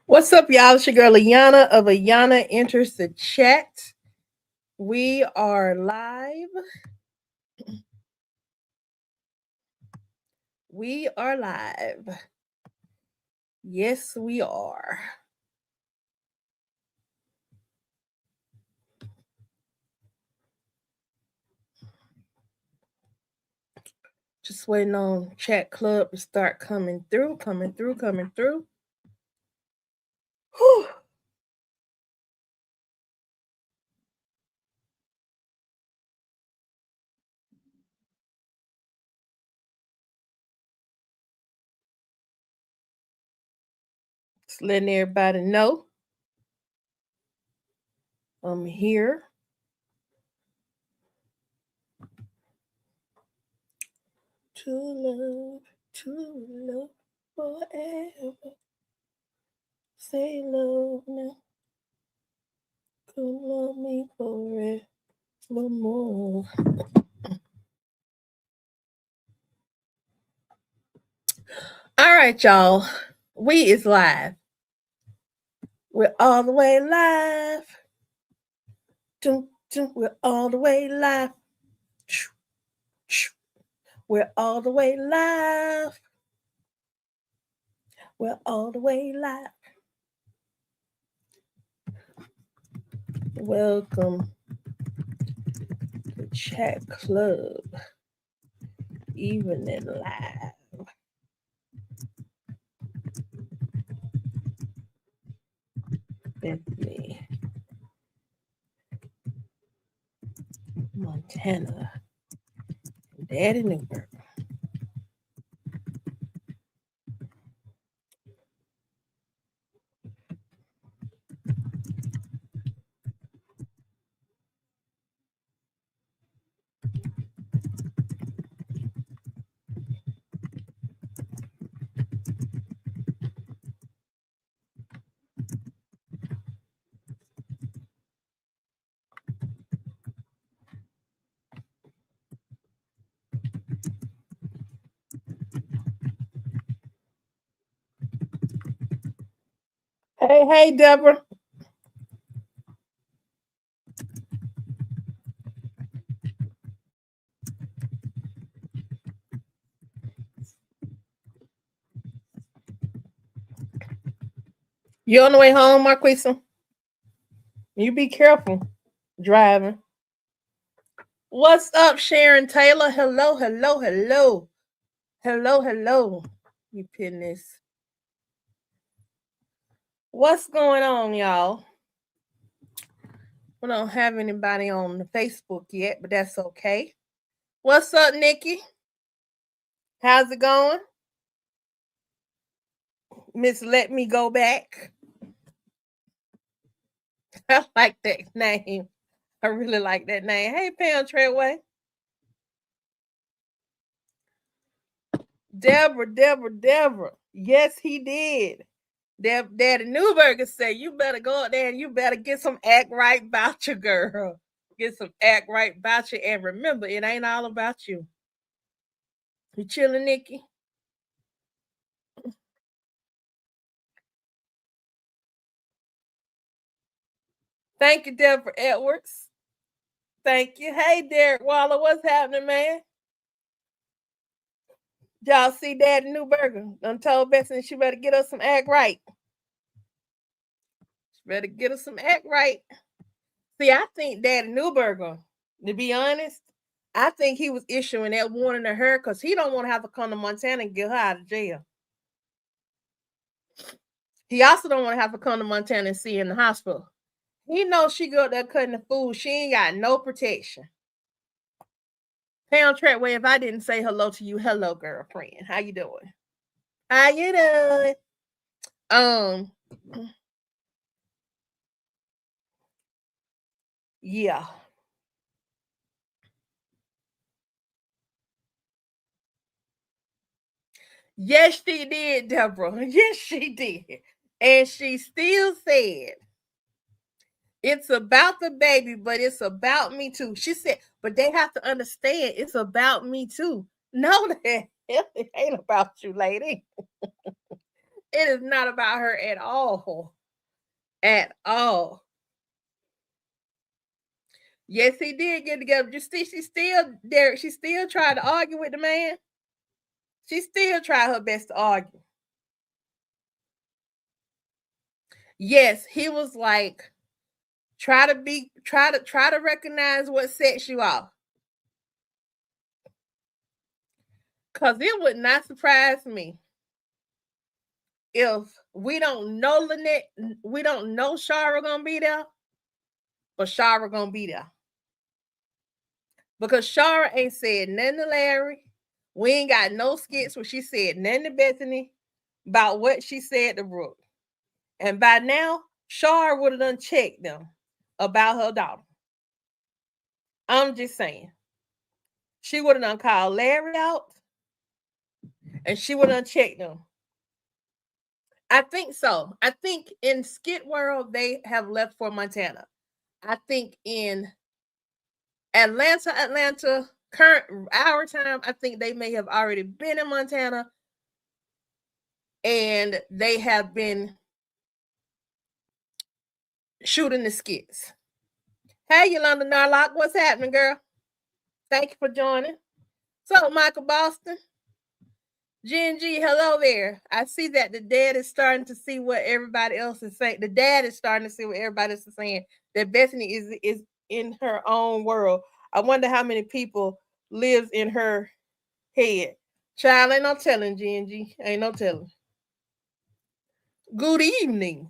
What's up, y'all? It's your girl Ayana of Ayana Enters the Chat. We are live. We are live. Yes, we are. Just waiting on Chat Club to start coming through. Whew. Just letting everybody know I'm here. To love forever. Say love now. Come love me forevermore. All right, y'all. We is live. We're all the way live. We're all the way live. We're all the way live. We're all the way live. Welcome to Chat Club Evening Live. Bethany, Montana, Daddy Newberg. Hey, Deborah. You on the way home, Marquisa? You be careful driving. What's up, Sharon Taylor? Hello. You pin this. What's going on, y'all? We don't have anybody on the Facebook yet, but that's okay. What's up, Nikki? How's it going? Miss Let Me Go Back. I like that name. I really like that name. Hey, Pam Treadway. Deborah. Yes, he did. Daddy Newberg said, you better go out there and you better get some act right about you, girl. Get some act right about you. And remember, it ain't all about you. You chilling, Nikki? Thank you, Deborah Edwards. Thank you. Hey, Derek Waller, what's happening, man? Y'all see Daddy Newberger? Done told Bethany she better get us some act right. She better get us some act right. See, I think Daddy Newberger, to be honest, I think he was issuing that warning to her because he don't want to have to come to Montana and get her out of jail. He also don't want to have to come to Montana and see her in the hospital. He knows she go there cutting the food. She ain't got no protection. Pam Treadway, if I didn't say hello to you, hello, girlfriend. How you doing? How you doing? Yeah. Yes, she did, Deborah. Yes, she did. And she still said, it's about the baby, but it's about me too. She said, but they have to understand it's about me too. No, the hell it ain't about you, lady. It is not about her at all. At all. Yes, he did get together. You see, she's still there. She still tried to argue with the man. She still tried her best to argue. Yes, he was like, try to recognize what sets you off. Cause it would not surprise me if we don't know Lynette, we don't know Shara gonna be there, but Shara gonna be there. Because Shara ain't said nothing to Larry. We ain't got no skits where she said nothing to Bethany about what she said to Brooke. And by now, Shara would have done checked them about her daughter. I'm just saying. She would have done called Larry out and she would have checked them. I think so. I think in Skit World, they have left for Montana. I think in Atlanta, current our time, I think they may have already been in Montana and they have been shooting the skits. Hey, Yolanda Narlock, what's happening, girl? Thank you for joining. So, Michael Boston, G&G, hello there. I see that the dad is starting to see what everybody else is saying. The dad is starting to see what everybody else is saying. That Bethany is in her own world. I wonder how many people lives in her head. Child, ain't no telling, G&G. Ain't no telling. Good evening.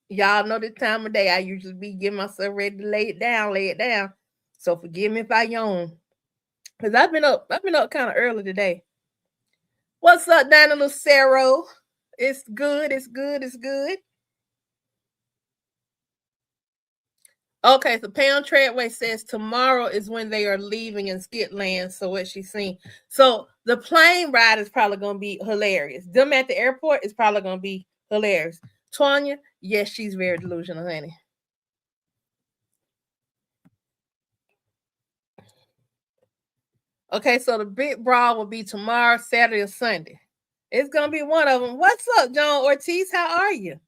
Y'all know this time of day I usually be getting myself ready to lay it down. So forgive me if I yawn. Because I've been up kind of early today. What's up, Dana Lucero? It's good. Okay, so Pam Treadway says tomorrow is when they are leaving in Skitland. So what she's seen. So the plane ride is probably gonna be hilarious. Them at the airport is probably gonna be hilarious. Tonya, yes, she's very delusional, honey. Okay, so the big brawl will be tomorrow, Saturday, or Sunday. It's gonna be one of them. What's up, John Ortiz? How are you?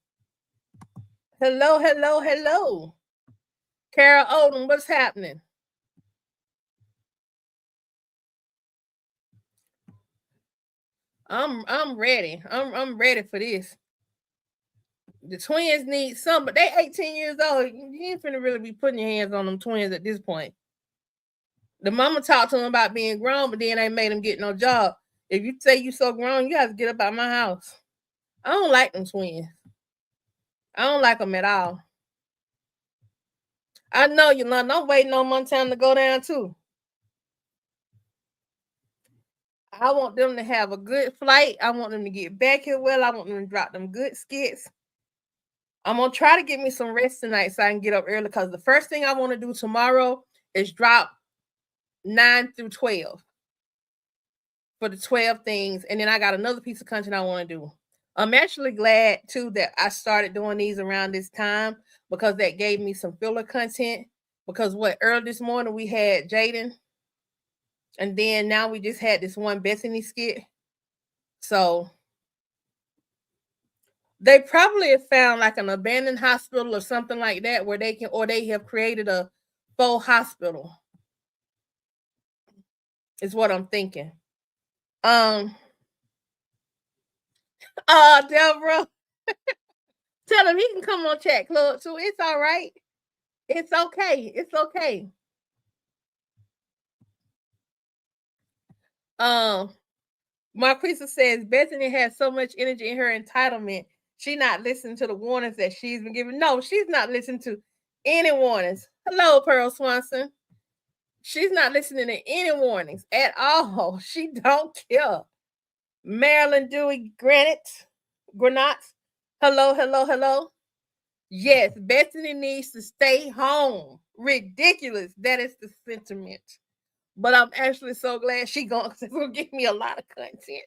Hello. Carol Odom, what's happening? I'm ready. I'm ready for this. The twins need some, but they 18 years old. You ain't finna really be putting your hands on them twins at this point. The mama talked to them about being grown, but then they made them get no job. If you say you so grown, you have to get up out my house. I don't like them twins. I don't like them at all. I know you, London. I'm waiting on Montana to go down too. I want them to have a good flight. I want them to get back here well. I want them to drop them good skits. I'm gonna try to get me some rest tonight so I can get up early because the first thing I want to do tomorrow is drop 9 through 12 for the 12 things. And then I got another piece of content I want to do. I'm actually glad too that I started doing these around this time because that gave me some filler content. Because early this morning we had Jaden, and then now we just had this one Bethany skit. So they probably have found like an abandoned hospital or something like that where they can, or they have created a faux hospital. Is what I'm thinking. Deborah, tell him he can come on Chat Club too. It's all right. It's okay. Marquisa says Bethany has so much energy in her entitlement. She not listening to the warnings that she's been given. No, she's not listening to any warnings. Hello, Pearl Swanson. She's not listening to any warnings at all. She don't care. Marilyn Dewey Granite. Hello. Yes, Bethany needs to stay home. Ridiculous. That is the sentiment. But I'm actually so glad she's gonna give me a lot of content.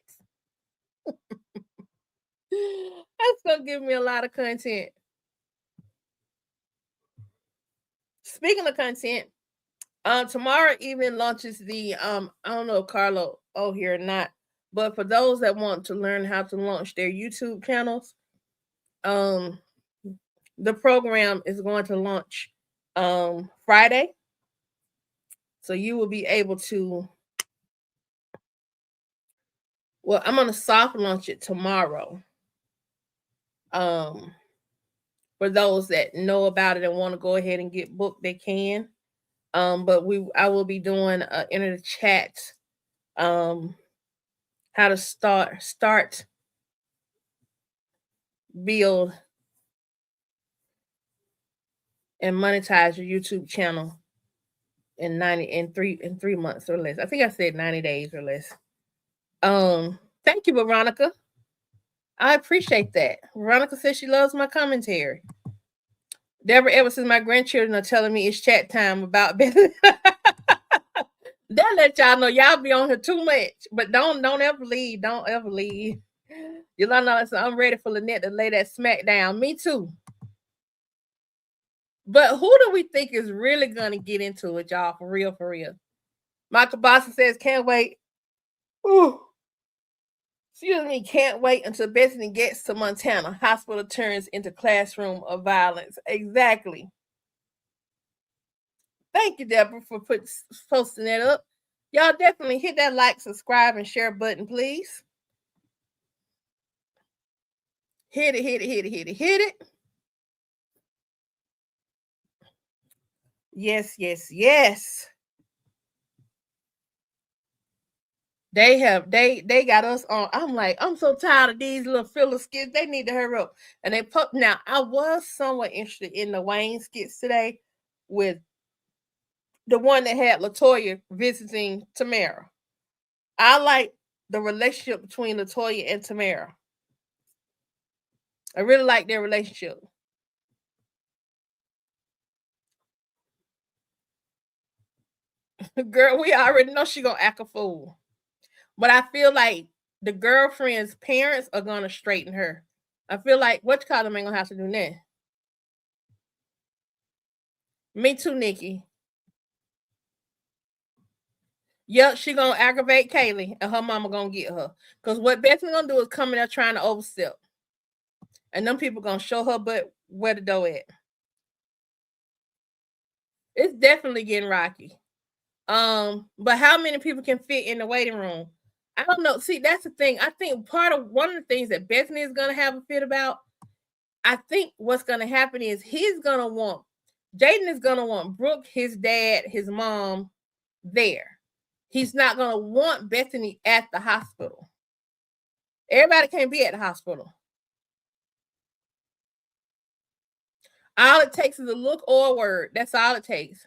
That's gonna give me a lot of content. Speaking of content, tomorrow evening launches the I don't know if Carlo here or not, But for those that want to learn how to launch their YouTube channels, the program is going to launch Friday. So you will be able to, well, I'm gonna soft launch it tomorrow. For those that know about it and want to go ahead and get booked, they can. But I will be doing enter the chat how to start build and monetize your YouTube channel in 3 months or less. I think I said 90 days or less. Thank you, Veronica. I appreciate that. Veronica says she loves my commentary. Deborah, ever since my grandchildren are telling me it's chat time about Bethany. That let y'all know y'all be on here too much. But don't ever leave. Don't ever leave. Yolanda, I'm ready for Lynette to lay that smack down. Me too. But who do we think is really gonna get into it, y'all? For real, for real. Michael Boston says, can't wait. Ooh. Excuse me, can't wait until Bethany gets to Montana. Hospital turns into classroom of violence. Exactly. Thank you, Deborah, for posting that up. Y'all definitely hit that like, subscribe, and share button, please. Hit it, hit it, hit it, hit it, hit it. Yes, yes, yes. They got us on. I'm like, I'm so tired of these little filler skits. They need to hurry up. And they put now. I was somewhat interested in the Wayne skits today with the one that had Latoya visiting Tamara. I like the relationship between Latoya and Tamara. I really like their relationship. Girl, we already know she gonna act a fool. But I feel like the girlfriend's parents are gonna straighten her. I feel like what you call them ain't gonna have to do that. Me too, Nikki. Yep, she gonna aggravate Kaylee, and her mama gonna get her. Cause what Bethany gonna do is come in there trying to overstep, and them people gonna show her but where the door at. It's definitely getting rocky. But how many people can fit in the waiting room? I don't know. See, that's the thing. I think one of the things that Bethany is gonna have a fit about. I think what's gonna happen is Jaden is gonna want Brooke, his dad, his mom there. He's not gonna want Bethany at the hospital. Everybody can't be at the hospital. All it takes is a look or a word. That's all it takes.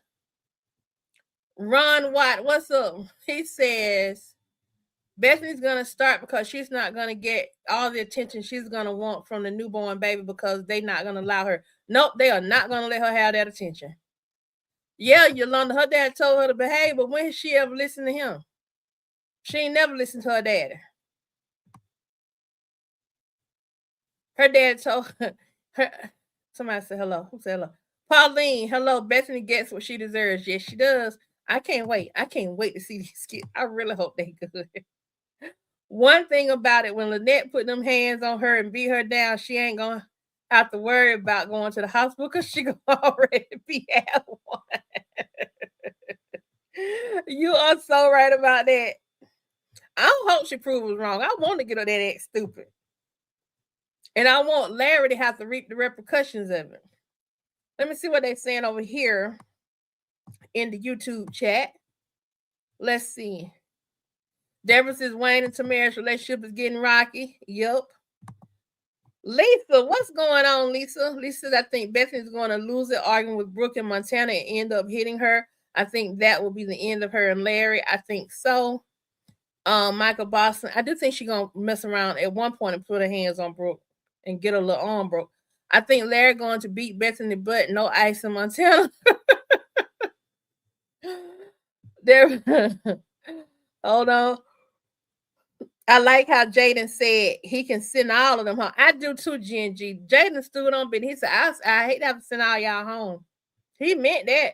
Ron Watt, what's up? He says Bethany's gonna start because she's not gonna get all the attention she's gonna want from the newborn baby because they're not gonna allow her. Nope, they are not gonna let her have that attention. Yeah, Yolanda, her dad told her to behave, but when has she ever listened to him? She ain't never listened to her daddy. Her dad told her. Somebody said hello. Who said hello? Pauline, hello. Bethany gets what she deserves. Yes, she does. I can't wait. I can't wait to see these skits. I really hope they good. One thing about it, when Lynette put them hands on her and beat her down, she ain't gonna have to worry about going to the hospital because she gonna already be at one. You are so right about that. I don't hope she proves wrong. I want to get her that act stupid. And I want Larry to have to reap the repercussions of it. Let me see what they're saying over here in the YouTube chat. Let's see. Deborah says Wayne and Tamara's relationship is getting rocky. Yup. Lisa, what's going on, Lisa? Lisa says, I think Bethany's going to lose it arguing with Brooke in Montana and end up hitting her. I think that will be the end of her and Larry. I think so. Michael Boston, I do think she's going to mess around at one point and put her hands on Brooke and get her little arm broke. I think Larry going to beat Bethany, but no ice in Montana. There, hold on. I like how Jaden said he can send all of them home. I do too, G. Jaden stood on, but he said, I hate to have to send all y'all home. He meant that.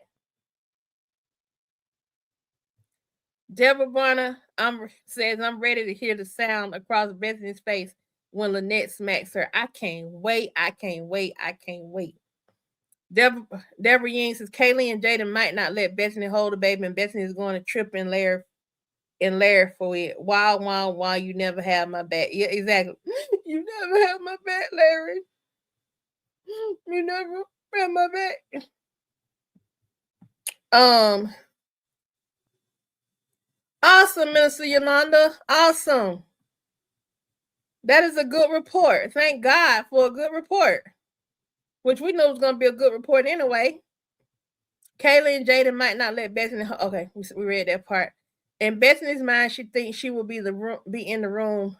Deborah Bonner, I'm ready to hear the sound across Bethany's face when Lynette smacks her. I can't wait. I can't wait. I can't wait. Deborah Ying says Kaylee and Jaden might not let Bethany hold the baby, and Bethany is going to trip and lair for it. Wow, you never have my back. Yeah, exactly. You never have my back, Larry. You never have my back. Awesome, Minister Yolanda. Awesome. That is a good report. Thank God for a good report, which we know was going to be a good report anyway. Kaylee and Jaden might not let Bethany. Okay, we read that part. In Bethany's mind, she thinks she will be in the room.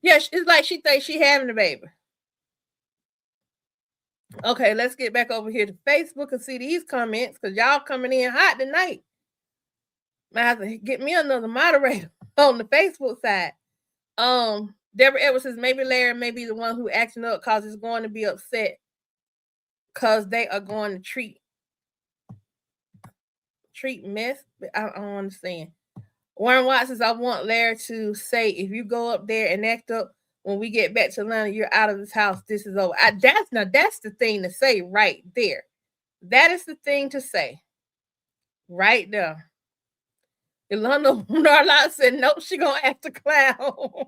Yeah, it's like she thinks she having the baby. Okay, let's get back over here to Facebook and see these comments because y'all coming in hot tonight. I have to get me another moderator on the Facebook side. Deborah Edwards says maybe Larry may be the one who acting up because he's going to be upset because they are going to treat mess. I don't understand. Warren Watts says I want Larry to say if you go up there and act up when we get back to Atlanta, you're out of this house. This is over. That's the thing to say right there. That is the thing to say right there. Ilana Narlot said nope, she gonna act a clown.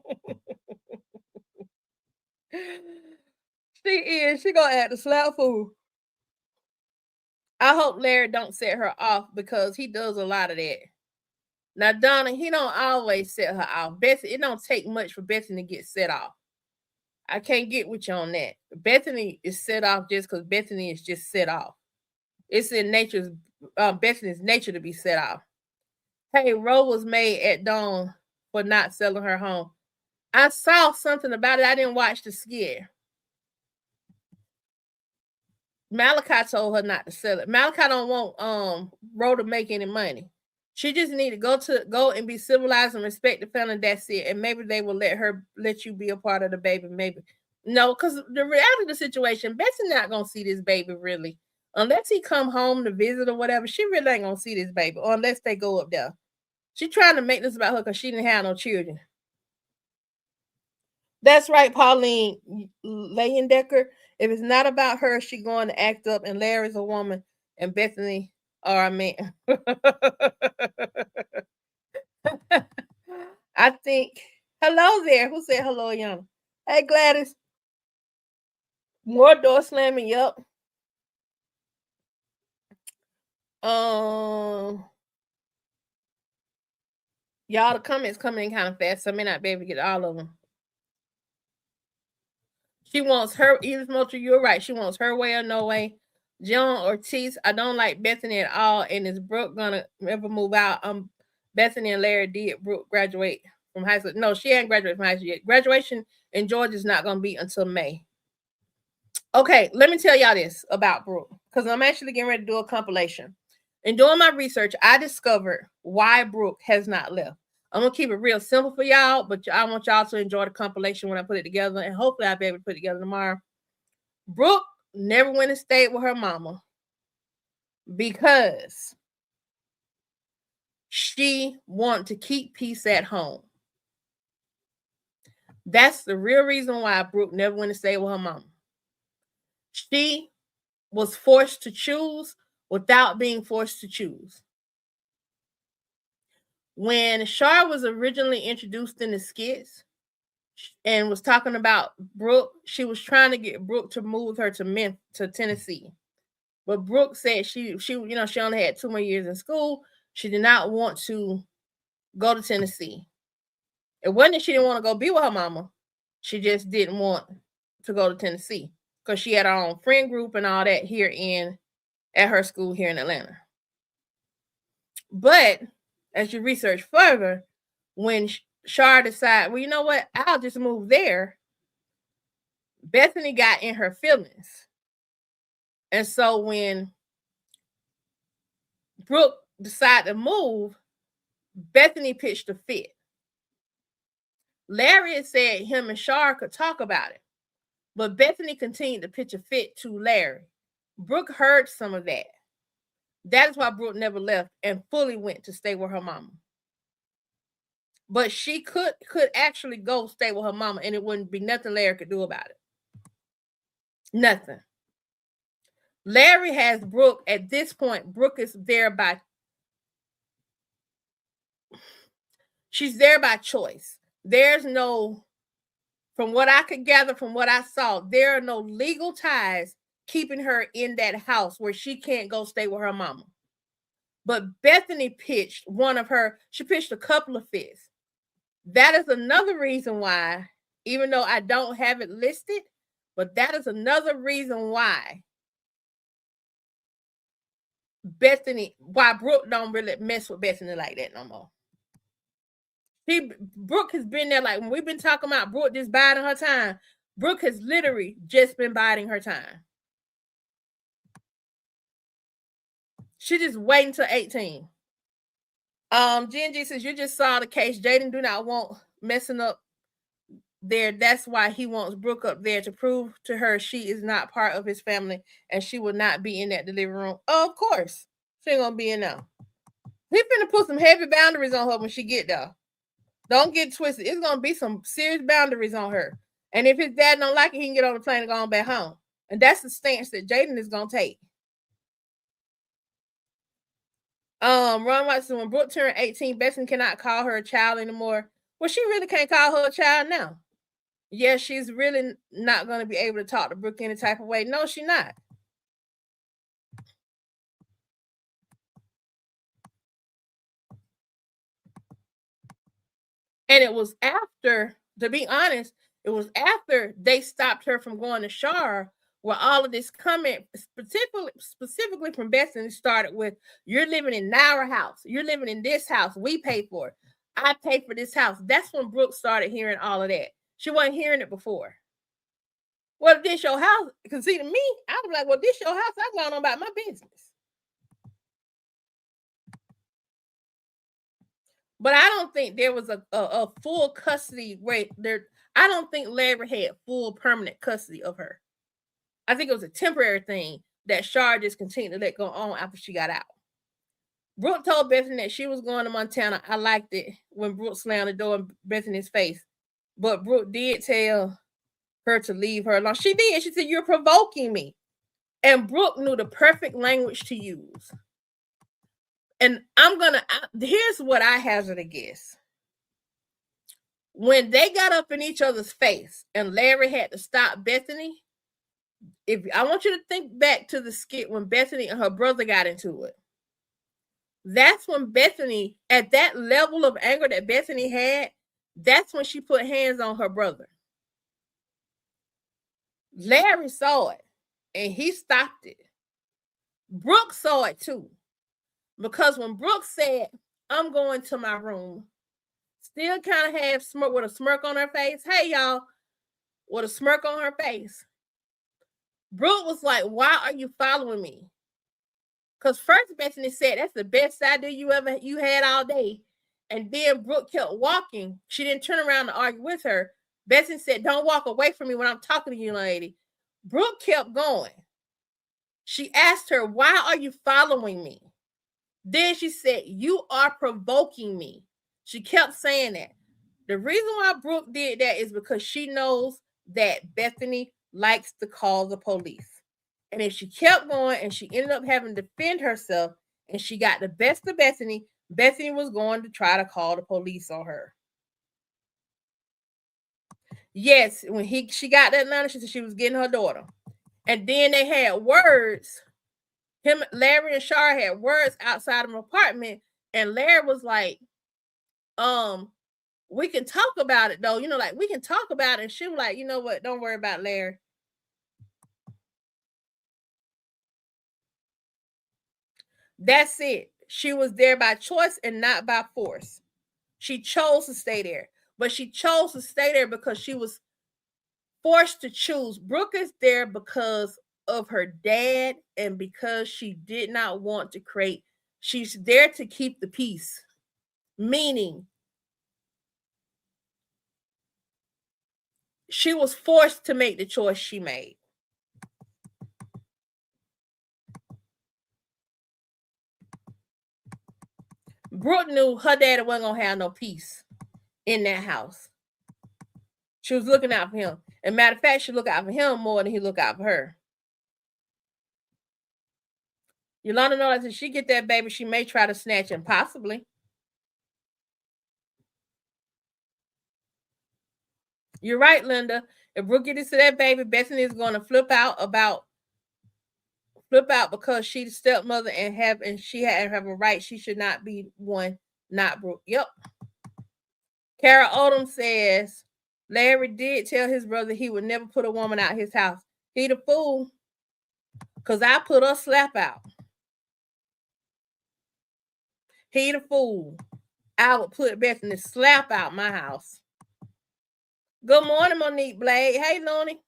She is. She gonna act a slap fool. I hope Larry don't set her off because he does a lot of that. Now, Donna, he don't always set her off. Bethany, it don't take much for Bethany to get set off. I can't get with you on that. Bethany is set off just because Bethany is just set off. It's in Bethany's nature to be set off. Hey, Roe was made at dawn for not selling her home. I saw something about it. I didn't watch the skit. Malachi told her not to sell it. Malachi don't want Roe to make any money. She just need to go and be civilized and respect the family. That's it. And maybe they will let you be a part of the baby. Maybe no, because the reality of the situation, Betsy's not gonna see this baby really unless he come home to visit or whatever. She really ain't gonna see this baby or unless they go up there. She trying to make this about her because she didn't have no children. That's right, Pauline Leyendecker. If it's not about her, she going to act up, and Larry's a woman, and Bethany are a man. I think. Hello there. Who said hello, Ayana? Hey, Gladys. More door slamming. Yup. Y'all, the comments coming in kind of fast, so I may not be able to get all of them. She wants her, Edith Moultrie, you're right. She wants her way or no way. John Ortiz, I don't like Bethany at all. And is Brooke gonna ever move out? Bethany and Larry did Brooke graduate from high school. No, she ain't graduated from high school yet. Graduation in Georgia is not gonna be until May. Okay, let me tell y'all this about Brooke, because I'm actually getting ready to do a compilation. In doing my research, I discovered why Brooke has not left. I'm gonna keep it real simple for y'all, but I want y'all to enjoy the compilation when I put it together, and hopefully I'll be able to put it together tomorrow. Brooke never went and stayed with her mama because she wanted to keep peace at home. That's the real reason why Brooke never went and stayed with her mama. She was forced to choose without being forced to choose. When Shar was originally introduced in the skits and was talking about Brooke, she was trying to get Brooke to move her to Tennessee. But Brooke said she only had 2 more years in school. She did not want to go to Tennessee. It wasn't that she didn't want to go be with her mama. She just didn't want to go to Tennessee because she had her own friend group and all that at her school here in Atlanta. But as you research further, when Shar decided, well, you know what, I'll just move there, Bethany got in her feelings. And so when Brooke decided to move, Bethany pitched a fit. Larry had said him and Shar could talk about it, but Bethany continued to pitch a fit to Larry. Brooke heard some of that. That is why Brooke never left and fully went to stay with her mama. But she could actually go stay with her mama, and it wouldn't be nothing Larry could do about it. Nothing. Larry has Brooke at this point. Brooke is there by she's there by choice. There's no, from what I could gather, from what I saw, there are no legal ties keeping her in that house where she can't go stay with her mama. But Bethany pitched she pitched a couple of fifths. That is another reason why, even though I don't have it listed, but that is another reason why why Brooke don't really mess with Bethany like that no more. Brooke has been there, like when we've been talking about Brooke just biding her time. Brooke has literally just been biding her time. She just waiting till 18. GNG says, you just saw the case. Jaden do not want messing up there. That's why he wants Brooke up there to prove to her she is not part of his family and she will not be in that delivery room. Oh, of course. She ain't gonna be in there. He finna put some heavy boundaries on her when she get there. Don't get twisted. It's gonna be some serious boundaries on her. And if his dad don't like it, he can get on the plane and go on back home. And that's the stance that Jaden is gonna take. Ron Watson, when Brooke turned 18, Bethany cannot call her a child anymore. Well, she really can't call her a child now. Yeah, she's really not going to be able to talk to Brooke any type of way. No, she's not. And it was after, to be honest, it was after they stopped her from going to Shar where all of this comment, specifically from Bethany, started with, you're living in our house. You're living in this house. We pay for it. I pay for this house. That's when Brooke started hearing all of that. She wasn't hearing it before. Well, this your house. Because see, to me, I was like, well, this your house. I'm going on about my business. But I don't think there was a full custody rate there. I don't think Larry had full permanent custody of her. I think it was a temporary thing that Shar just continued to let go on after she got out. Brooke told Bethany that she was going to Montana. I liked it when Brooke slammed the door in Bethany's face. But Brooke did tell her to leave her alone. She did. She said, you're provoking me. And Brooke knew the perfect language to use. And here's what I hazard a guess. When they got up in each other's face and Larry had to stop Bethany, I want you to think back to the skit when Bethany and her brother got into it. That's when Bethany, at that level of anger that Bethany had, that's when she put hands on her brother. Larry saw it and he stopped it. Brooke saw it too. Because when Brooke said, I'm going to my room, still kind of had smirk with a smirk on her face. Hey, y'all, with a smirk on her face. Brooke was like, why are you following me? Because first Bethany said, that's the best idea you had all day. And then Brooke kept walking. She didn't turn around to argue with her. Bethany said, don't walk away from me when I'm talking to you, lady. Brooke kept going. She asked her, why are you following me? Then she said, you are provoking me. She kept saying that. The reason why Brooke did that is because she knows that Bethany likes to call the police. And if she kept going and she ended up having to defend herself and she got the best of Bethany, Bethany was going to try to call the police on her. Yes, when she got that letter, she said she was getting her daughter. And then they had words. Larry and Shar had words outside of an apartment, and Larry was like, we can talk about it though, like we can talk about it. And she was like, you know what, don't worry about Larry. That's it. She was there by choice and not by force. She chose to stay there, but she chose to stay there because she was forced to choose. Brooke is there because of her dad and because she did not want to create. She's there to keep the peace, meaning she was forced to make the choice she made. Brooke knew her daddy wasn't gonna have no peace. in that house. She was looking out for him. And matter of fact, she looked out for him more than he looked out for her. Yolanda knows that if she get that baby, she may try to snatch him, possibly. You're right, Linda. If Brooke gets to that baby, Bethany is going to flip out because she's the stepmother and she have a right. She should not be one, not Brooke. Yep. Kara Odom says Larry did tell his brother he would never put a woman out his house. He the fool. Cause I put her slap out. He the fool. I would put Bethany slap out my house. Good morning, Monique Blade. Hey, Looney.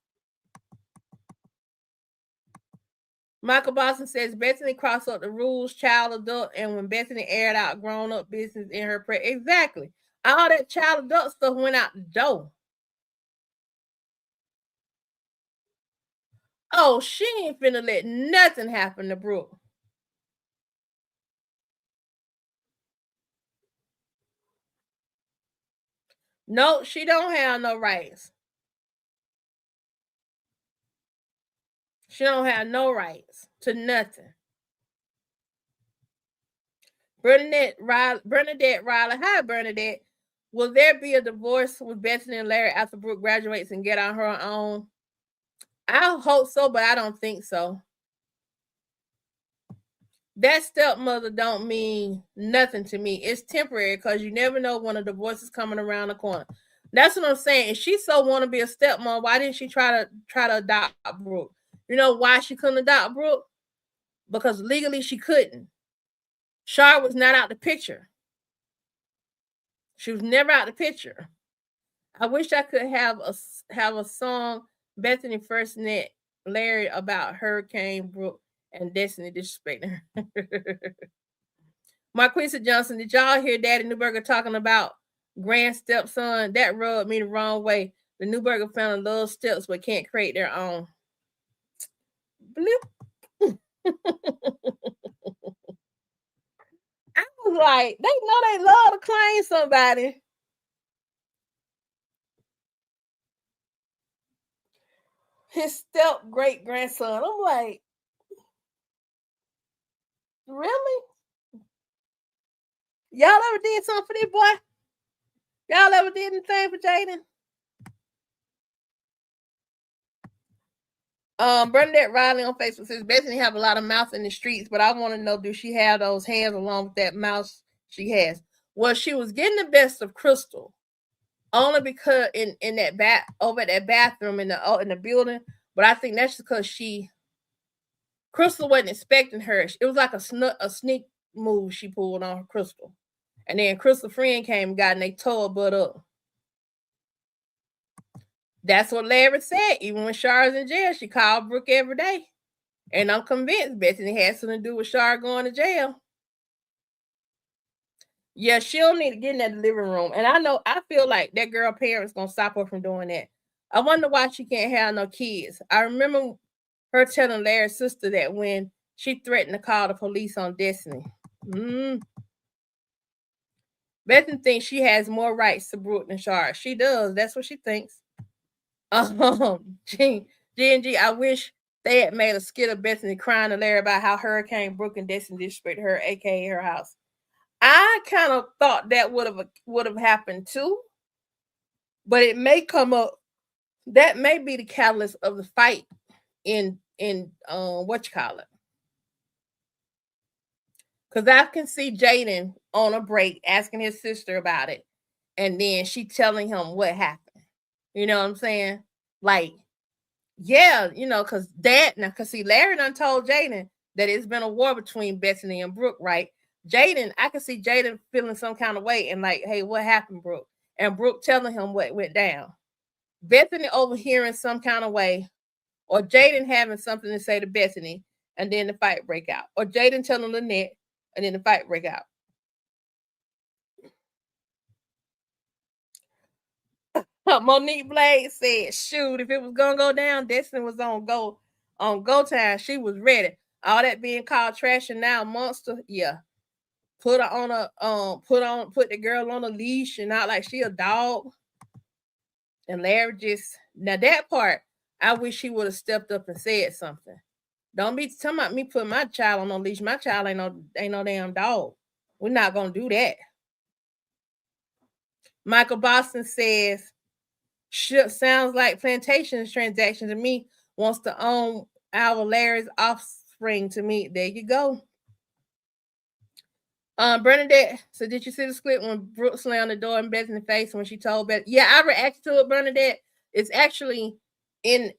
Michael Boston says Bethany crossed up the rules, child, adult, and when Bethany aired out grown-up business in her prayer. Exactly. All that child adult stuff went out the door. Oh, she ain't finna let nothing happen to Brooke. No, she don't have no rights. She don't have no rights to nothing. Bernadette Riley. Hi, Bernadette. Will there be a divorce with Bethany and Larry after Brooke graduates and get on her own? I hope so, but I don't think so. That stepmother don't mean nothing to me. It's temporary because you never know when a divorce is coming around the corner. That's what I'm saying. If she so want to be a stepmom, why didn't she try to adopt Brooke? You know why she couldn't adopt Brooke? Because legally she couldn't. Char was not out the picture. She was never out the picture. I wish I could have a song Bethany first met Larry about Hurricane Brooke and Destiny disrespecting her. Marquisa Johnson, did y'all hear Daddy Newberg talking about grand stepson? That rubbed me the wrong way. The Newberg family loves steps but can't create their own. Bloop. I was like, they know they love to claim somebody. His step great grandson. I'm like, really? Y'all ever did something for this boy? Y'all ever did anything for Jaden? Bernadette Riley on Facebook says Bethany have a lot of mouth in the streets, but I want to know, do she have those hands along with that mouth she has? Well, she was getting the best of Crystal, only because in that over at that bathroom in the building. But I think that's because Crystal wasn't expecting her. It was like a sneak move she pulled on Crystal, and then Crystal's friend came and got and they tore her butt up. That's what Larry said. Even when Char's in jail, she called Brooke every day. And I'm convinced Bethany had something to do with Char going to jail. Yeah, she'll need to get in that living room. And I feel like that girl parents gonna stop her from doing that. I wonder why she can't have no kids. I remember her telling Larry's sister that when she threatened to call the police on Destiny. Bethany thinks she has more rights to Brooke than Char. She does. That's what she thinks. G&G, I wish they had made a skit of Bethany crying to Larry about how Hurricane Brooke and Destiny disrespected her, aka her house. I kind of thought that would have happened too, but it may come up. That may be the catalyst of the fight in what you call it. Because I can see Jaden on a break asking his sister about it, and then she telling him what happened. You know what I'm saying? Like, yeah, because see, Larry done told Jaden that it's been a war between Bethany and Brooke, right? Jaden, I can see Jaden feeling some kind of way and like, hey, what happened, Brooke? And Brooke telling him what went down. Bethany overhearing some kind of way, or Jaden having something to say to Bethany, and then the fight break out. Or Jaden telling Lynette, and then the fight break out. Monique Blade said, shoot, if it was gonna go down, Destiny was on go time. She was ready. All that being called trash and now monster, yeah. put her on a put the girl on a leash and not like she a dog. And Larry just now that part, I wish he would have stepped up and said something. Don't be talking about me putting my child on a leash. My child ain't no damn dog. We're not gonna do that. Michael Boston says, sounds like plantations transaction to me. Wants to own our Larry's offspring to me. There you go. Bernadette. So did you see the clip when Brooke slammed the door in Bethany's face when she told Beth? Yeah, I reacted to it, Bernadette. It's actually in.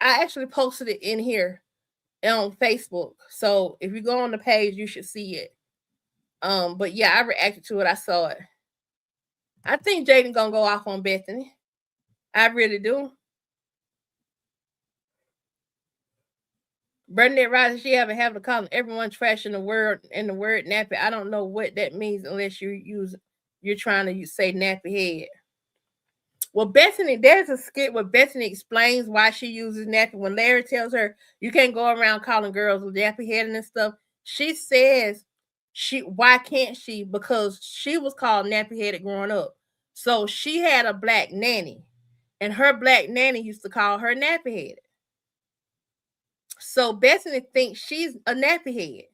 I actually posted it in here on Facebook. So if you go on the page, you should see it. But yeah, I reacted to it. I saw it. I think Jaden gonna go off on Bethany. I really do. Bernadette Rice, she haven't having to call everyone trash in the word nappy. I don't know what that means unless you're trying to say nappy head. Well, Bethany, there's a skit where Bethany explains why she uses nappy. When Larry tells her you can't go around calling girls with nappy head and stuff, she says why can't she? Because she was called nappy headed growing up. So she had a black nanny, and her black nanny used to call her nappy headed. So Bethany thinks she's a nappy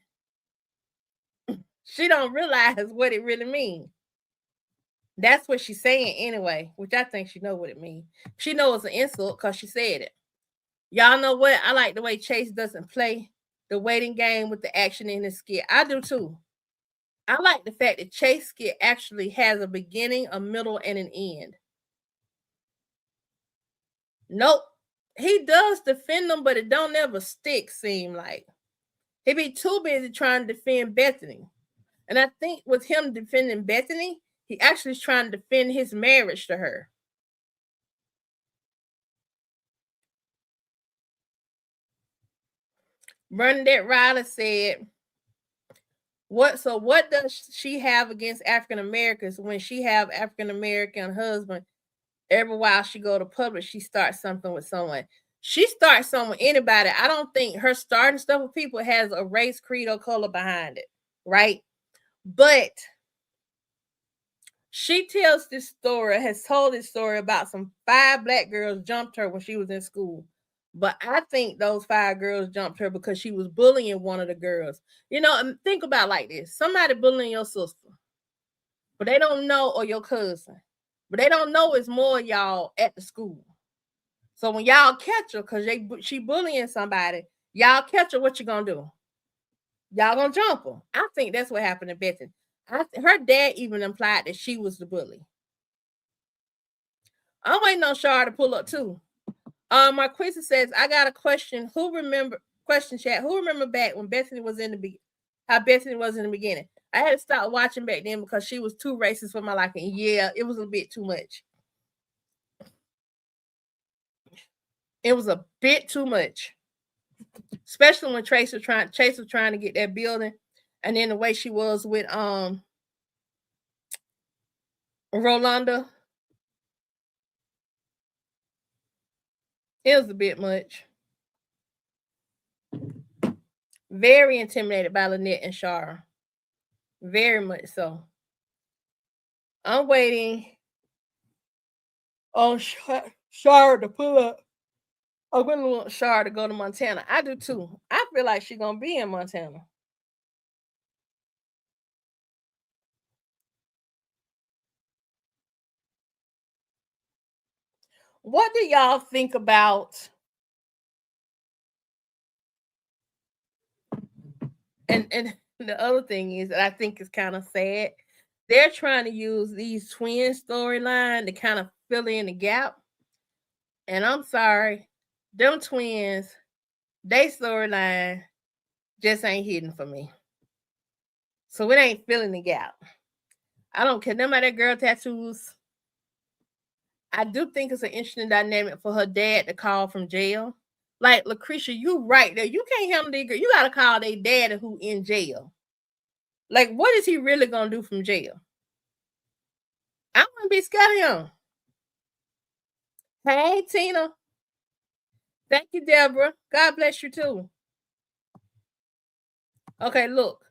head. She don't realize what it really means. That's what she's saying anyway, which I think she know what it means. She knows it's an insult because she said it. Y'all know what? I like the way Chase doesn't play the waiting game with the action in his skit. I do too. I like the fact that Chase skit actually has a beginning, a middle, and an end. Nope. He does defend them, but it don't ever stick, seem like. He be too busy trying to defend Bethany. And I think with him defending Bethany, he actually is trying to defend his marriage to her. Bernadette Riley said, what does she have against African Americans when she have African American husband? Every while she go to public, she starts something with someone. She starts something with anybody. I don't think her starting stuff with people has a race, creed, or color behind it, right? But she tells this story, has told this story about some 5 black girls jumped her when she was in school. But I think those 5 girls jumped her because she was bullying one of the girls. You know, think about it like this. Somebody bullying your sister, but they don't know, or your cousin, but they don't know it's more y'all at the school. So when y'all catch her, because she bullying somebody, y'all catch her, what you gonna do? Y'all gonna jump her. I think that's what happened to Bethany. Her dad even implied that she was the bully. I'm waiting on Shar to pull up too. Marquisa says, I got a question. Question chat. Who remember back when Bethany was how Bethany was in the beginning? I had to stop watching back then because she was too racist for my liking. Yeah, it was a bit too much. It was a bit too much. Especially when Chase was trying to get that building, and then the way she was with Rolanda. It was a bit much. Very intimidated by Lynette and Shara. Very much so. I'm waiting on Shara to pull up. I'm going to want Shara to go to Montana. I do too. I feel like she's going to be in Montana. What do y'all think about? And the other thing is that I think is kind of sad. They're trying to use these twin storyline to kind of fill in the gap. And I'm sorry, them twins, they storyline just ain't hidden for me. So it ain't filling the gap. I don't care. No matter girl tattoos. I do think it's an interesting dynamic for her dad to call from jail. Like Lucretia, you right there. You can't handle the girl. You gotta call their dad who in jail. Like, what is he really gonna do from jail? I want to be scared of him. Hey, Tina. Thank you, Deborah. God bless you too. Okay, look.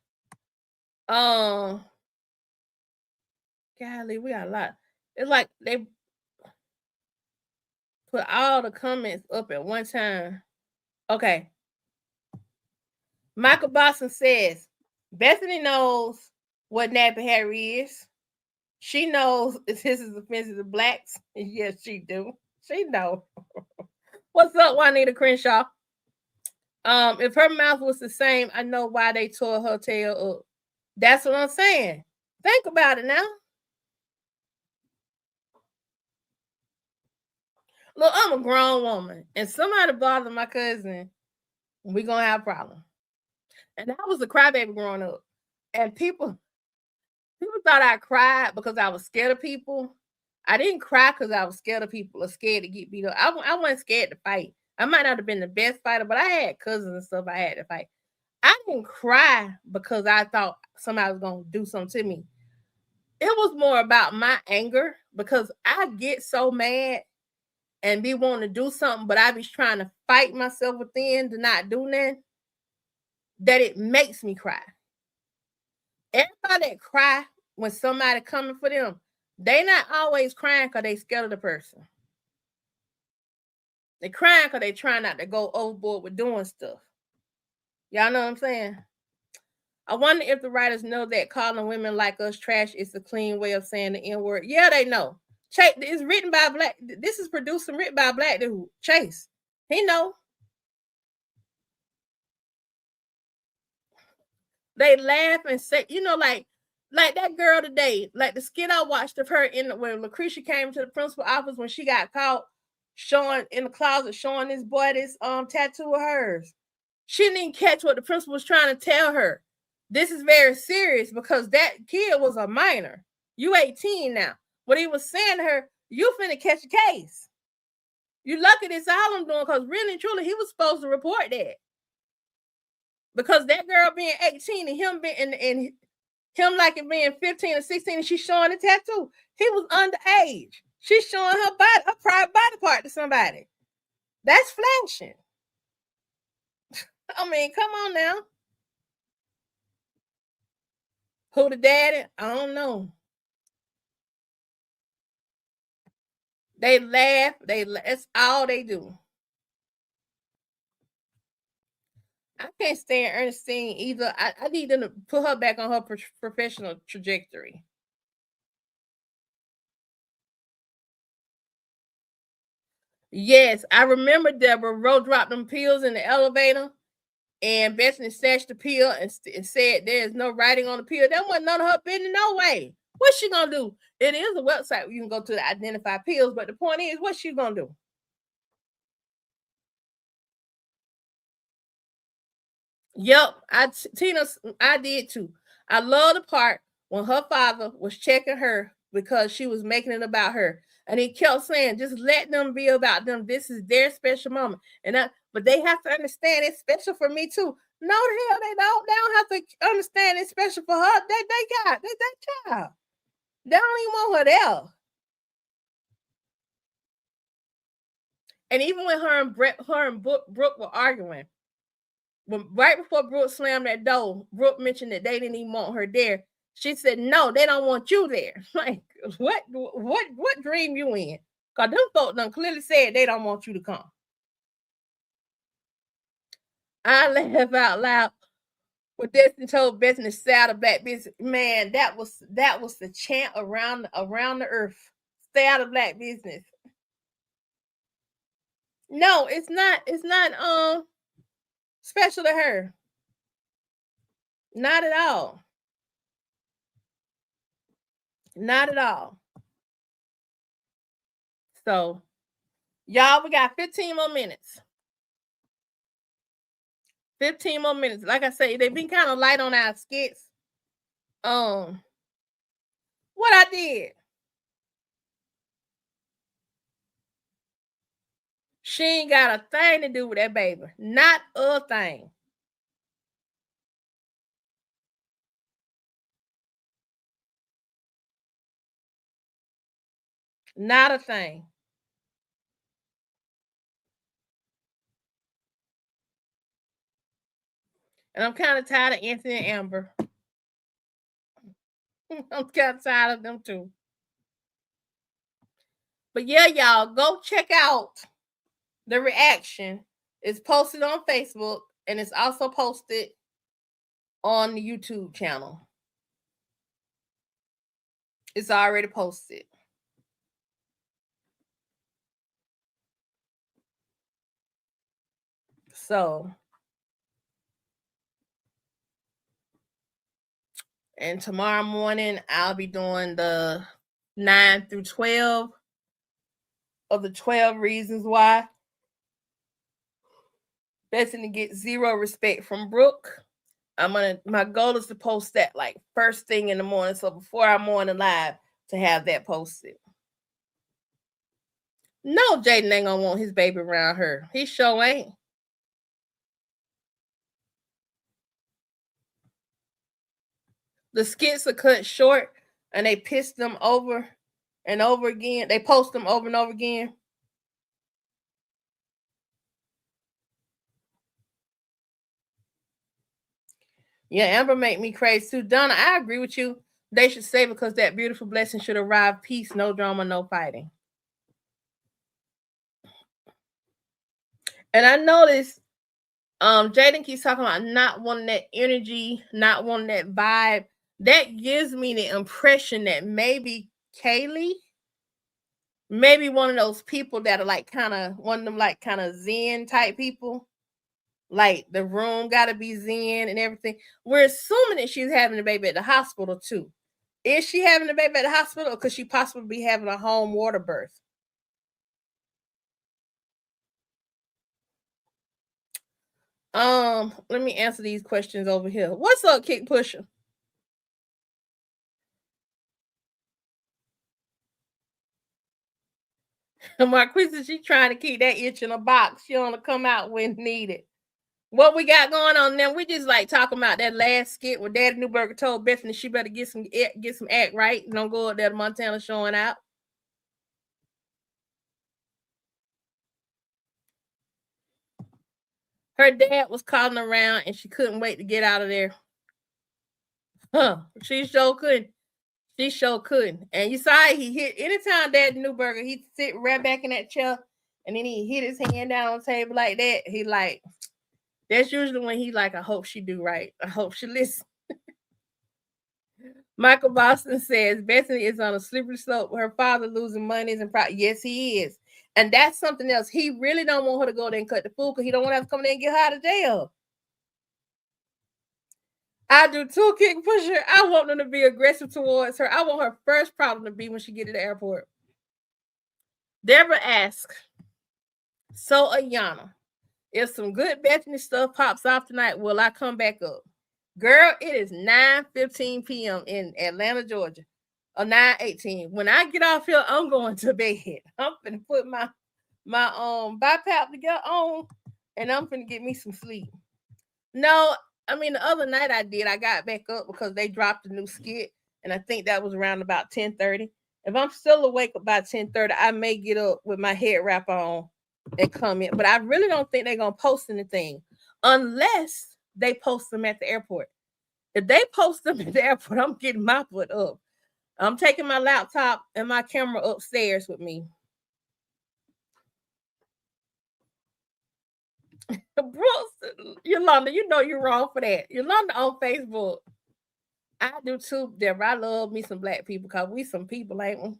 Um, golly, we got a lot. It's like they put all the comments up at one time. Okay. Michael Boston says Bethany knows what nappy hair is. She knows this is offensive to blacks. Yes, she do. She know. What's up, Juanita Crenshaw? If her mouth was the same, I know why they tore her tail up. That's what I'm saying. Think about it now. Look, I'm a grown woman, and somebody bother my cousin, we gonna have a problem. And I was a crybaby growing up, and people thought I cried because I was scared of people. I didn't cry because I was scared of people or scared to get beat up. I wasn't scared to fight. I might not have been the best fighter, but I had cousins and stuff I had to fight. I didn't cry because I thought somebody was gonna do something to me. It was more about my anger because I get so mad and be wanting to do something, but I be trying to fight myself within to not do that, that it makes me cry. Everybody that cry when somebody coming for them, they not always crying because they scared of the person. They crying because they trying not to go overboard with doing stuff. Y'all know what I'm saying? I wonder if the writers know that calling women like us trash is the clean way of saying the N word. Yeah, they know. Chase, it's written by black. This is produced and written by a black dude. Chase, he know. They laugh and say, like that girl today, like the skit I watched of her when Lucretia came to the principal office when she got caught showing in the closet, showing this boy this tattoo of hers. She didn't even catch what the principal was trying to tell her. This is very serious because that kid was a minor. You 18 now. What he was saying to her, you finna catch a case. You lucky this all I'm doing because really and truly he was supposed to report that. Because that girl being 18 and him being and him like it being 15 or 16 and she's showing a tattoo. He was underage. She's showing her body, her private body part to somebody. That's flashing. I mean, come on now. Who the daddy? I don't know. They laugh. That's all they do. I can't stand Ernestine either. I need them to put her back on her professional trajectory. Yes, I remember Deborah Rowe dropped them pills in the elevator, and Bethany snatched the pill and said there's no writing on the pill. That wasn't none of her business, no way. What's she gonna do? It is a website where you can go to identify pills, but the point is, what's she gonna do? Yep, I did too. I love the part when her father was checking her because she was making it about her, and he kept saying, "Just let them be about them. This is their special moment." But they have to understand it's special for me too. No, the hell they don't. They don't have to understand it's special for her. They that child. They don't even want her there. And even when her and Brooke were arguing, right before Brooke slammed that door, Brooke mentioned that they didn't even want her there. She said, "No, they don't want you there." Like, what dream you in? Cause them folks done clearly said they don't want you to come. I laugh out loud when Destiny told Bethany to stay out of black business. Man, that was the chant around the earth. Stay out of black business. No, it's not. It's not special to her. Not at all. Not at all. So, y'all, we got 15 more minutes. 15 more minutes. Like I say, they've been kind of light on our skits. Um, what I did, she ain't got a thing to do with that baby. Not a thing. Not a thing. And I'm kind of tired of Anthony and Amber. I'm kind of tired of them too. But yeah, y'all, go check out the reaction. It's posted on Facebook and it's also posted on the YouTube channel. It's already posted. So, and tomorrow morning I'll be doing the 9 through 12 of the 12 reasons why Bethany gets zero respect from Brooke. My goal is to post that like first thing in the morning. So before I'm on the live to have that posted. No, Jaden ain't gonna want his baby around her. He sure ain't. The skits are cut short and they piss them over and over again. They post them over and over again. Yeah, Amber make me crazy too. Donna, I agree with you. They should say because that beautiful blessing should arrive. Peace, no drama, no fighting. And I noticed Jaden keeps talking about not wanting that energy, not wanting that vibe. That gives me the impression that maybe Kaylee, maybe one of those people that are like kind of one of them like kind of Zen type people. Like the room got to be Zen and everything. We're assuming that she's having the baby at the hospital too. Is she having the baby at the hospital, or could she possibly be having a home water birth? Let me answer these questions over here. What's up, Kick Pusher? Marquisa, she trying to keep that itch in a box. She want to come out when needed. What we got going on now? We just like talking about that last skit where Daddy Newberg told Bethany she better get some act right. Don't go up there to Montana showing out. Her dad was calling around and she couldn't wait to get out of there. Huh? She sure couldn't. She sure couldn't. And you saw he hit anytime Daddy Newberger, he'd sit right back in that chair and then he hit his hand down on the table like that. He like that's usually when he like, I hope she do right. I hope she listen. Michael Boston says Bethany is on a slippery slope with her father losing monies and yes, he is. And that's something else. He really don't want her to go there and cut the food because he don't want to have to come there and get her out of jail. I do too, Kick Pusher. I want them to be aggressive towards her. I want her first problem to be when she get to the airport. Deborah asks, so Ayana, if some good Bethany stuff pops off tonight, will I come back up? Girl, it is 9:15 p.m. in Atlanta, Georgia. Or 9:18. When I get off here, I'm going to bed. I'm gonna put my BiPAP together on and I'm gonna get me some sleep. No, I mean the other night I did. I got back up because they dropped a new skit, and I think that was around about 10:30. If I'm still awake by 10:30, I may get up with my head wrap on and come in. But I really don't think they're gonna post anything unless they post them at the airport. If they post them at the airport, I'm getting my foot up. I'm taking my laptop and my camera upstairs with me. Brooke, Yolanda, you know you're wrong for that. Yolanda on Facebook. I do too, Deborah. I love me some black people because we some people, ain't we?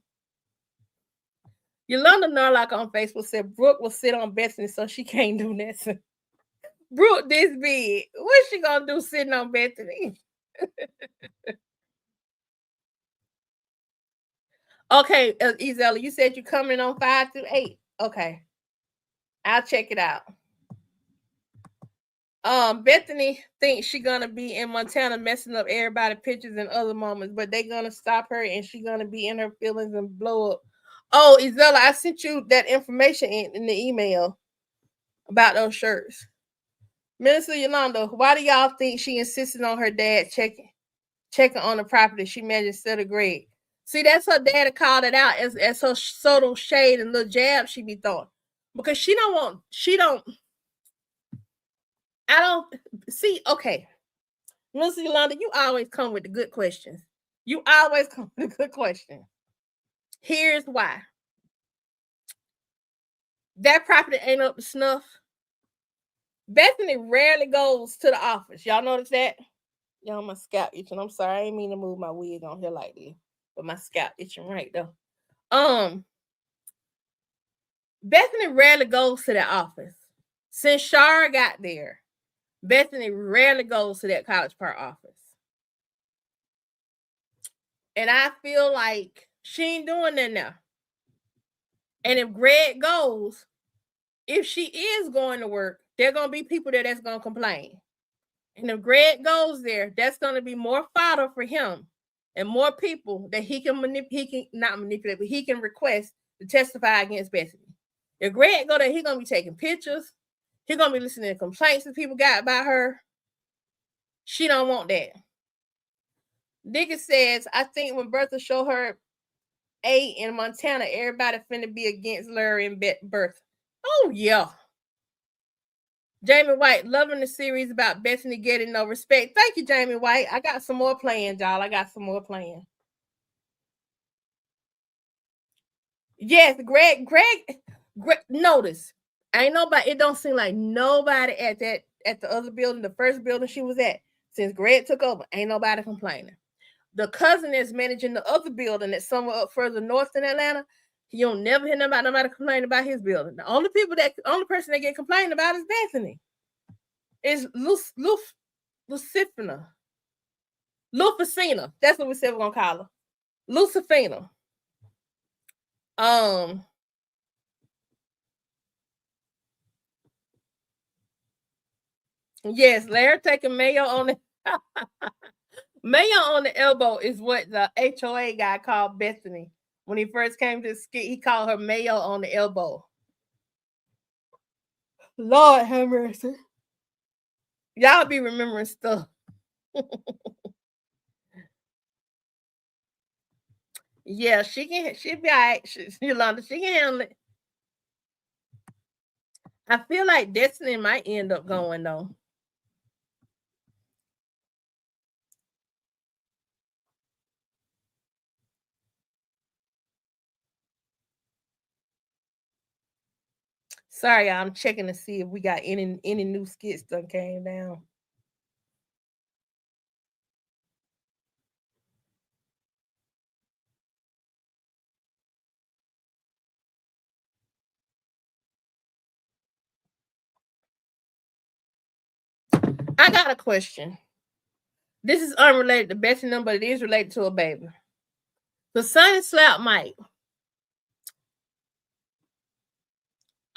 Yolanda Narlock on Facebook said Brooke will sit on Bethany so she can't do nothing. Brooke this big. What's she gonna do sitting on Bethany? Okay, Izella, you said you're coming on 5 through 8. Okay. I'll check it out. Bethany thinks she gonna be in Montana messing up everybody's pictures and other moments, but they gonna stop her and she gonna be in her feelings and blow up. Oh, Izella, I sent you that information in the email about those shirts. Minister Yolanda, why do y'all think she insisted on her dad checking on the property she measured instead of grade? See, that's her dad called it out as her subtle shade and little jab she be throwing. Because I don't see, okay. Minister Yolanda, you always come with the good questions. You always come with a good question. Here's why. That property ain't up to snuff. Bethany rarely goes to the office. Y'all notice that? Y'all, my scalp itching. I'm sorry, I ain't mean to move my wig on here like this, but my scalp itching right though. Bethany rarely goes to that office. Since Shara got there, Bethany rarely goes to that College Park office. And I feel like she ain't doing that now. And if Greg goes, if she is going to work, there are going to be people there that's going to complain. And if Greg goes there, that's going to be more fodder for him and more people that he can not manipulate, but he can request to testify against Bethany. If Greg go there, he's going to be taking pictures. He's going to be listening to complaints that people got about her. She don't want that. Dickens says, I think when Bertha showed her A in Montana, everybody finna be against Larry and Bertha. Oh, yeah. Jamie White, loving the series about Bethany getting no respect. Thank you, Jamie White. I got some more plans, y'all. I got some more plans. Yes, Greg, notice. Ain't nobody, it don't seem like nobody at the other building, the first building she was at, since Greg took over, ain't nobody complaining. The cousin that's managing the other building that's somewhere up further north in Atlanta, you don't never hear nobody complain about his building. The only person that get complained about is Bethany. Is Lucifina. Lucifina. That's what we said we're gonna call her. Lucifina. Yes, Larry taking mayo on the mayo on the elbow is what the HOA guy called Bethany. When he first came to the skit, he called her mayo on the elbow. Lord have mercy. Y'all be remembering stuff. Yeah, she'll be all right. Yolanda, she can handle it. I feel like Destiny might end up going though. Sorry, I'm checking to see if we got any new skits that came down. I got a question. This is unrelated to Bethany, but it is related to a baby. The Sonny slapped Mike.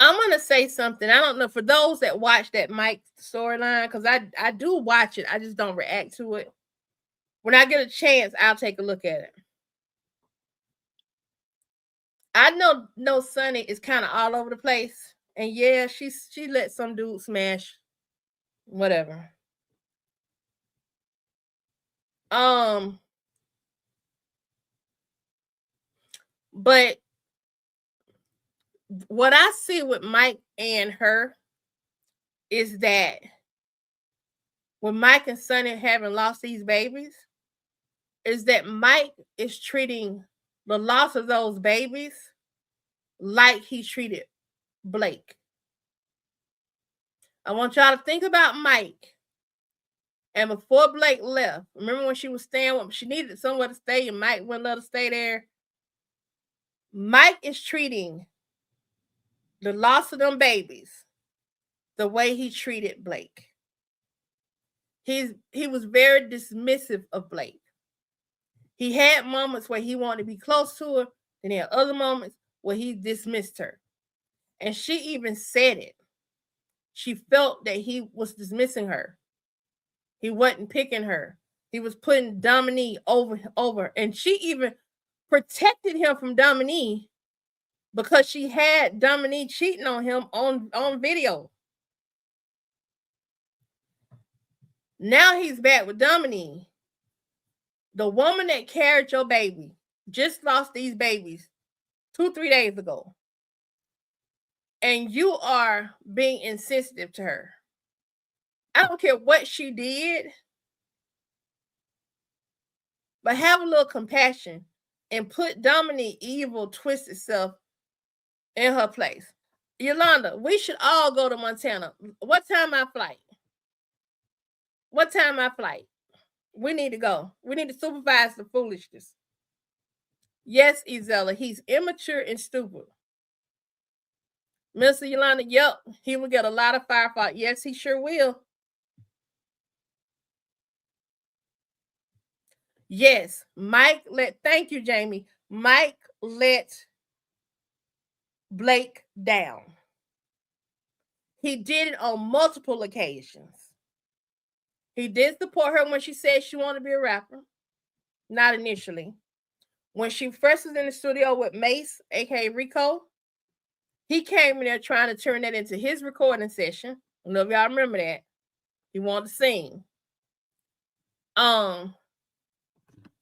I'm gonna say something. I don't know for those that watch that Mike storyline, because I do watch it. I just don't react to it. When I get a chance, I'll take a look at it. I know Sonny is kind of all over the place. And yeah, she let some dude smash whatever. But what I see with Mike and her is that when Mike and Sonny having lost these babies, is that Mike is treating the loss of those babies like he treated Blake. I want y'all to think about Mike. And before Blake left, remember when she was staying with, she needed somewhere to stay and Mike wouldn't let her stay there. Mike is treating the loss of them babies the way he treated Blake. He was very dismissive of Blake. He had moments where he wanted to be close to her, and there are other moments where he dismissed her. And she even said it. She felt that he was dismissing her. He wasn't picking her. He was putting Dominique over. And she even protected him from Dominique because she had Dominique cheating on him on video. Now he's back with Dominique. The woman that carried your baby just lost these babies 2-3 days ago. And you are being insensitive to her. I don't care what she did. But have a little compassion and put Dominique evil twisted self in her place. Yolanda, we should all go to Montana. What time our flight? What time our flight? We need to go. We need to supervise the foolishness. Yes, Izella, he's immature and stupid. Mr. Yolanda, yep, he will get a lot of firefight. Yes, he sure will. Yes, Mike thank you, Jamie. Mike let Blake down. He did it on multiple occasions. He did support her when she said she wanted to be a rapper. Not initially. When she first was in the studio with Mace, aka Rico, he came in there trying to turn that into his recording session. I don't know if y'all remember that. He wanted to sing.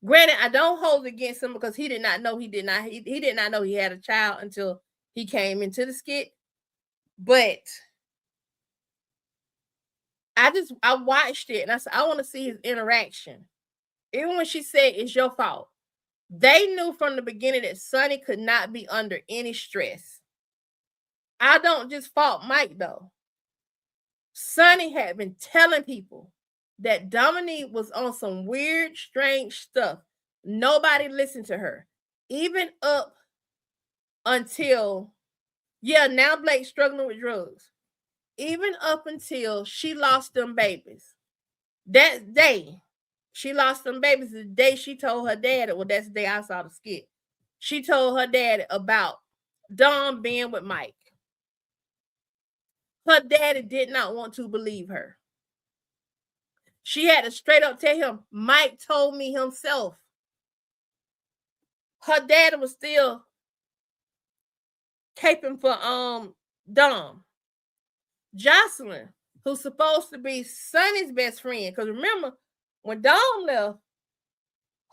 Granted, I don't hold it against him because he did not know he did not know he had a child until he came into the skit. But I watched it and I said, I want to see his interaction. Even when she said it's your fault, they knew from the beginning that Sonny could not be under any stress. I don't just fault Mike though. Sonny had been telling people that Dominique was on some weird, strange stuff. Nobody listened to her. Even up until, now Blake's struggling with drugs. Even up until she lost them babies. That day, she lost them babies the day she told her dad, well, that's the day I saw the skit. She told her dad about Dom being with Mike. Her daddy did not want to believe her. She had to straight up tell him, Mike told me himself. Her dad was still caping for Dom. Jocelyn, who's supposed to be Sonny's best friend, because remember, when Dom left,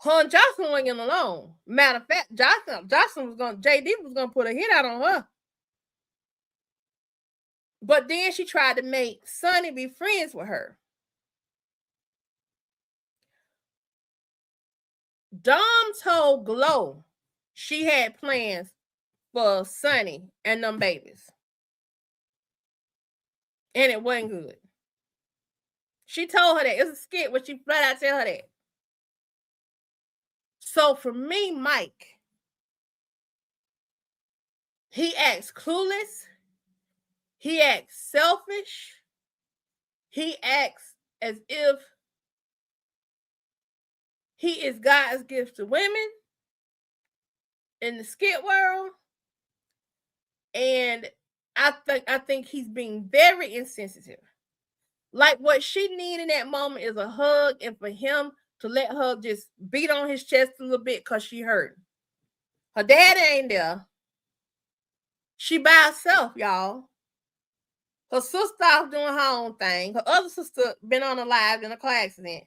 her and Jocelyn weren't getting along. Matter of fact, Jocelyn was JD was gonna put a hit out on her. But then she tried to make Sonny be friends with her. Dom told Glow she had plans for Sonny and them babies. And it wasn't good. She told her that. It's a skit where she flat out tell her that. So for me, Mike, he acts clueless. He acts selfish. He acts as if he is God's gift to women in the skit world. And I think he's being very insensitive. Like what she needed in that moment is a hug, and for him to let her just beat on his chest a little bit because she hurt. Her dad ain't there. She by herself, y'all. Her sister off doing her own thing. Her other sister been on a live in a car accident.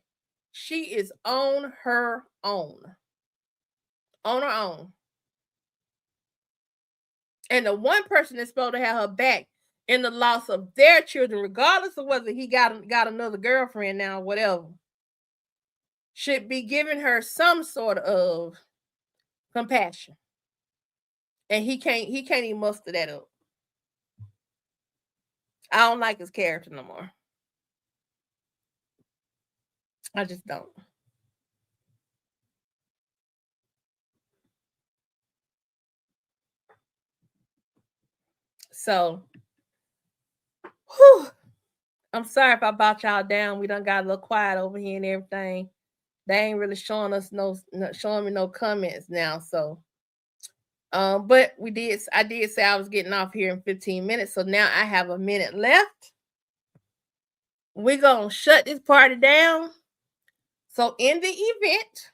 She is on her own. On her own. And the one person that's supposed to have her back in the loss of their children, regardless of whether he got another girlfriend now or whatever, should be giving her some sort of compassion. And he can't even muster that up. I don't like his character no more. I just don't. So, whew, I'm sorry if I brought y'all down. We done got a little quiet over here and everything. They ain't really showing me no comments now. So, but I did say I was getting off here in 15 minutes. So now I have a minute left. We're gonna shut this party down. So in the event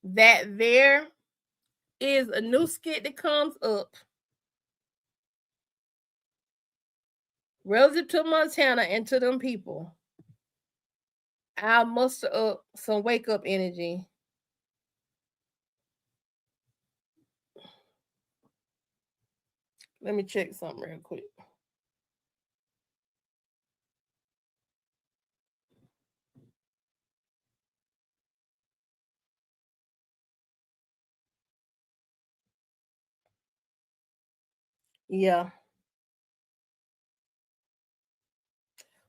that there is a new skit that comes up relative to Montana and to them people, I'll muster up some wake up energy. Let me check something real quick. Yeah.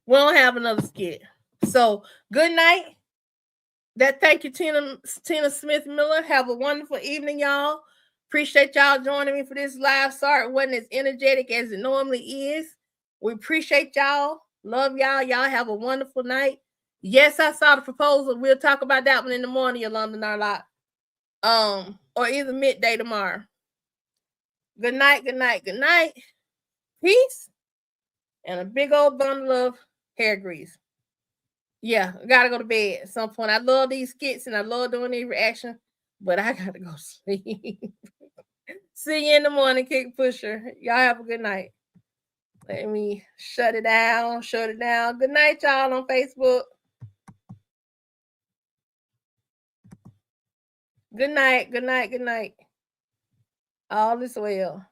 We don't have another skit. So good night. Thank you, Tina Smith Miller. Have a wonderful evening, y'all. Appreciate y'all joining me for this live. Sorry it wasn't as energetic as it normally is. We appreciate y'all. Love y'all. Y'all have a wonderful night. Yes, I saw the proposal. We'll talk about that one in the morning, Yolanda Narlock. Or either midday tomorrow. Good night, good night, good night. Peace. And a big old bundle of hair grease. Yeah, I gotta go to bed at some point. I love these skits and I love doing these reactions, but I gotta go sleep. See you in the morning, Kick Pusher. Y'all have a good night. Let me shut it down. Shut it down. Good night, y'all on Facebook. Good night. Good night. Good night. All is well.